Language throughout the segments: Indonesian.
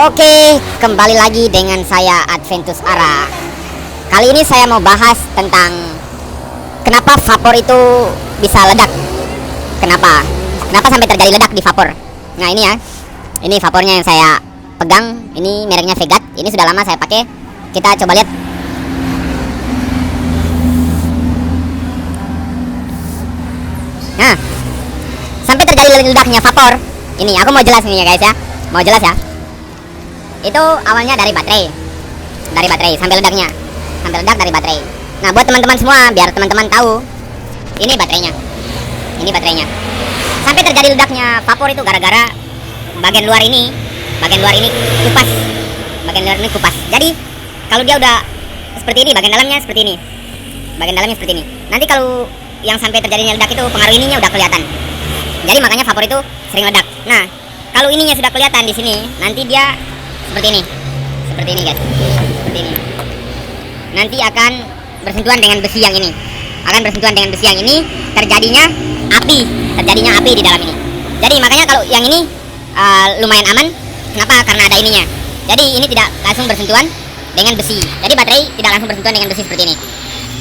Oke, kembali lagi dengan saya Adventus Ara. Kali ini saya mau bahas tentang kenapa vapor itu bisa ledak. Kenapa? Kenapa sampai terjadi ledak di vapor? Nah ini ya, ini vapornya yang saya pegang. Ini mereknya Vegat. Ini sudah lama saya pakai. Kita coba lihat. Nah, sampai terjadi ledaknya vapor. Ini aku mau jelas nih ya guys ya. Mau jelas ya. Itu awalnya dari baterai sampai ledaknya, sampai ledak dari baterai. Nah buat teman-teman semua, biar teman-teman tahu, ini baterainya sampai terjadi ledaknya vapor itu gara-gara bagian luar ini kupas. Jadi kalau dia udah seperti ini, bagian dalamnya seperti ini. Nanti kalau yang sampai terjadinya ledak itu pengaruh ininya udah kelihatan. Jadi makanya vapor itu sering ledak. Nah kalau ininya sudah kelihatan di sini, nanti dia seperti ini guys, seperti ini. Nanti akan bersentuhan dengan besi yang ini, terjadinya api di dalam ini. Jadi makanya kalau yang ini lumayan aman. Kenapa? Karena ada ininya. Jadi ini tidak langsung bersentuhan dengan besi. Jadi baterai tidak langsung bersentuhan dengan besi seperti ini.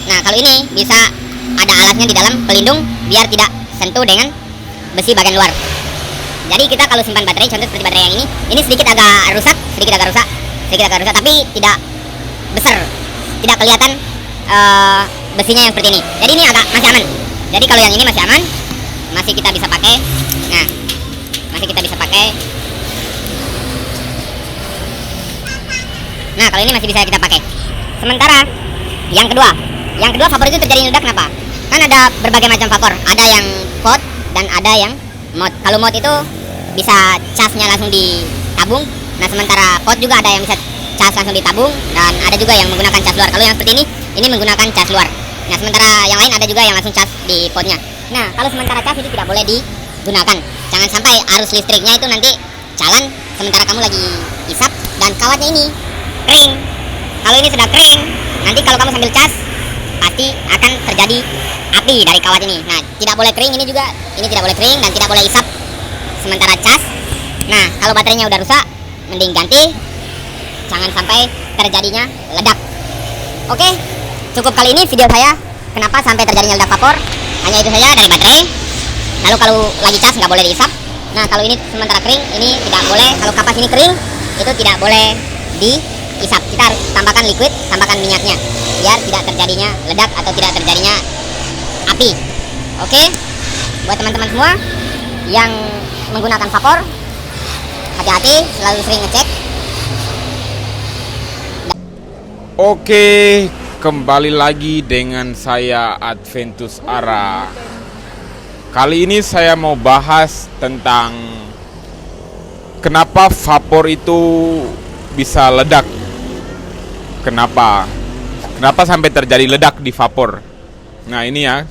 Nah kalau ini bisa ada alasnya di dalam pelindung biar tidak sentuh dengan besi bagian luar. Jadi kita kalau simpan baterai, contoh seperti baterai yang ini sedikit agak rusak, tapi tidak besar, tidak kelihatan besinya yang seperti ini. Jadi ini masih aman. Jadi kalau yang ini masih aman, masih kita bisa pakai. Nah, Nah kalau ini masih bisa kita pakai. Sementara yang kedua vapor itu terjadi ledak kenapa? Kan ada berbagai macam vapor. Ada yang pot dan ada yang mod. Kalau mod itu bisa casnya langsung ditabung. Nah sementara pot juga ada yang bisa cas langsung ditabung dan ada juga yang menggunakan cas luar. Kalau yang seperti ini menggunakan cas luar. Nah sementara yang lain ada juga yang langsung cas di potnya. Nah kalau sementara cas itu tidak boleh digunakan. Jangan sampai arus listriknya itu nanti jalan sementara kamu lagi isap dan kawatnya ini kering. Kalau ini sudah kering, nanti kalau kamu sambil cas pasti akan terjadi api dari kawat ini. Nah tidak boleh kering, ini tidak boleh kering dan tidak boleh isap sementara cas. Nah kalau baterainya udah rusak, mending ganti, jangan sampai terjadinya ledak. Oke, cukup kali ini video saya kenapa sampai terjadinya ledak vapor. Hanya itu saja dari baterai. Lalu kalau lagi cas nggak boleh diisap. Nah kalau ini sementara kering, ini tidak boleh. Kalau kapas ini kering, itu tidak boleh diisap. Kita harus tambahkan liquid, tambahkan minyaknya biar tidak terjadinya ledak atau tidak terjadinya api. Oke, buat teman-teman semua yang menggunakan vapor, hati-hati, selalu sering ngecek. Oke, kembali lagi dengan saya Adventus Ara. Kali ini saya mau bahas tentang kenapa vapor itu bisa ledak. Kenapa sampai terjadi ledak di vapor. Nah ini ya,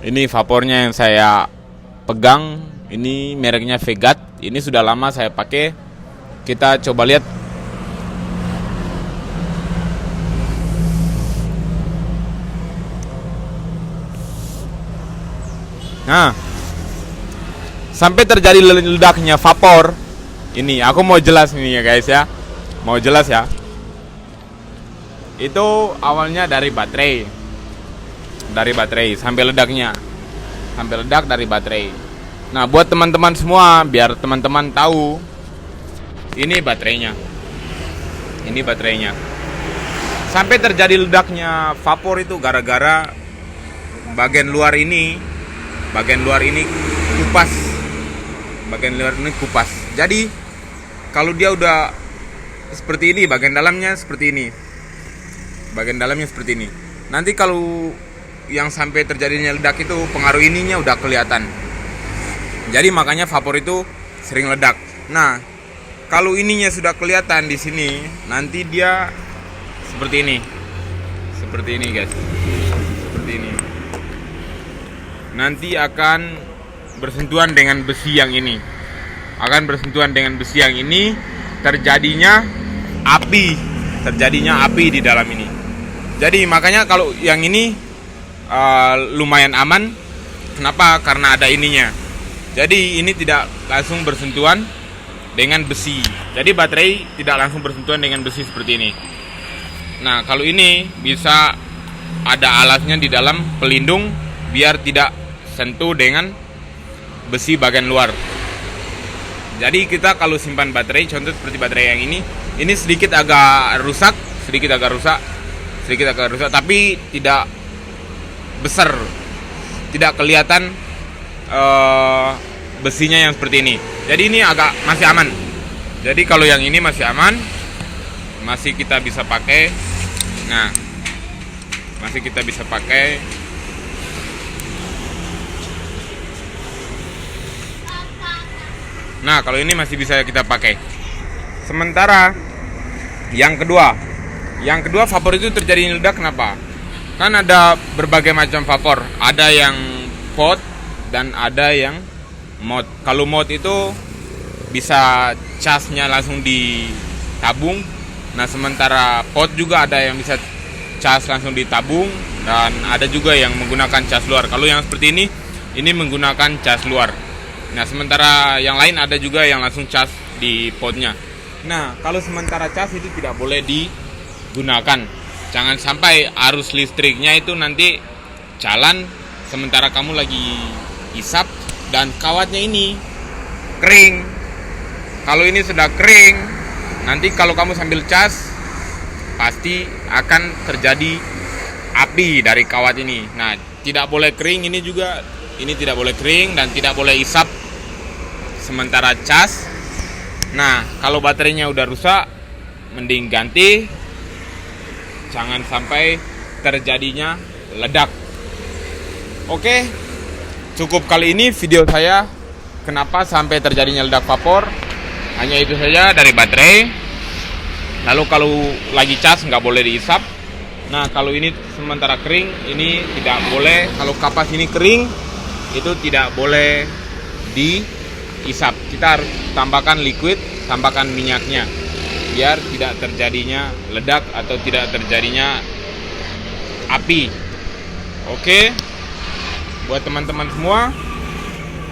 ini vapornya yang saya pegang. Ini mereknya Vegat. Ini sudah lama saya pakai. Kita coba lihat. Nah, sampai terjadi ledaknya vapor. Ini aku mau jelas nih ya guys ya. Mau jelas ya. Itu awalnya dari baterai sampai ledaknya. Sampai ledak dari baterai. Nah buat teman-teman semua, biar teman-teman tahu, ini baterainya. Sampai terjadi ledaknya vapor itu gara-gara bagian luar ini kupas. Jadi kalau dia udah seperti ini, bagian dalamnya seperti ini. Nanti kalau yang sampai terjadinya ledak itu pengaruh ininya udah kelihatan. Jadi makanya vapor itu sering ledak. Nah, kalau ininya sudah kelihatan di sini, nanti dia seperti ini guys. Seperti ini. Nanti akan bersentuhan dengan besi yang ini. Terjadinya api di dalam ini. Jadi makanya kalau yang ini lumayan aman. Kenapa? Karena ada ininya. Jadi ini tidak langsung bersentuhan dengan besi. Jadi baterai tidak langsung bersentuhan dengan besi seperti ini. Nah, kalau ini bisa ada alasnya di dalam pelindung biar tidak sentuh dengan besi bagian luar. Jadi kita kalau simpan baterai, contoh seperti baterai yang ini sedikit agak rusak, tapi tidak besar, tidak kelihatan besinya yang seperti ini. Jadi ini agak masih aman. Jadi kalau yang ini masih aman, masih kita bisa pakai. Nah, masih kita bisa pakai. Nah, kalau ini masih bisa kita pakai. Sementara yang kedua vapor itu terjadi ledak kenapa? Kan ada berbagai macam vapor. Ada yang pot dan ada yang mod. Kalau mod itu bisa casnya langsung ditabung. Nah, sementara pot juga ada yang bisa cas langsung ditabung dan ada juga yang menggunakan cas luar. Kalau yang seperti ini menggunakan cas luar. Nah, sementara yang lain ada juga yang langsung cas di potnya. Nah, kalau sementara cas itu tidak boleh digunakan. Jangan sampai arus listriknya itu nanti jalan sementara kamu lagi isap dan kawatnya ini kering. Kalau ini sudah kering, nanti kalau kamu sambil cas pasti akan terjadi api dari kawat ini. Nah, tidak boleh kering ini juga. Ini tidak boleh kering dan tidak boleh isap sementara cas. Nah, kalau baterainya udah rusak, mending ganti. Jangan sampai terjadinya ledak. Oke, cukup kali ini video saya. Kenapa sampai terjadinya ledak vapor? Hanya itu saja dari baterai. Lalu kalau lagi cas nggak boleh diisap. Nah, kalau ini sementara kering, ini tidak boleh. Kalau kapas ini kering, itu tidak boleh diisap. Kita harus tambahkan liquid, tambahkan minyaknya biar tidak terjadinya ledak atau tidak terjadinya api. Oke, buat teman-teman semua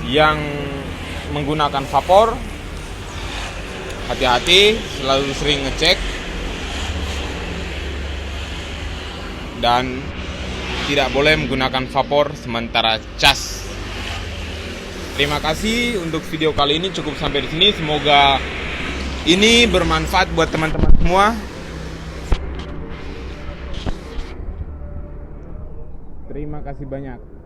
yang menggunakan vapor, hati-hati, selalu sering ngecek dan tidak boleh menggunakan vapor sementara cas. Terima kasih untuk video kali ini, cukup sampai di sini. Semoga ini bermanfaat buat teman-teman semua. Terima kasih banyak.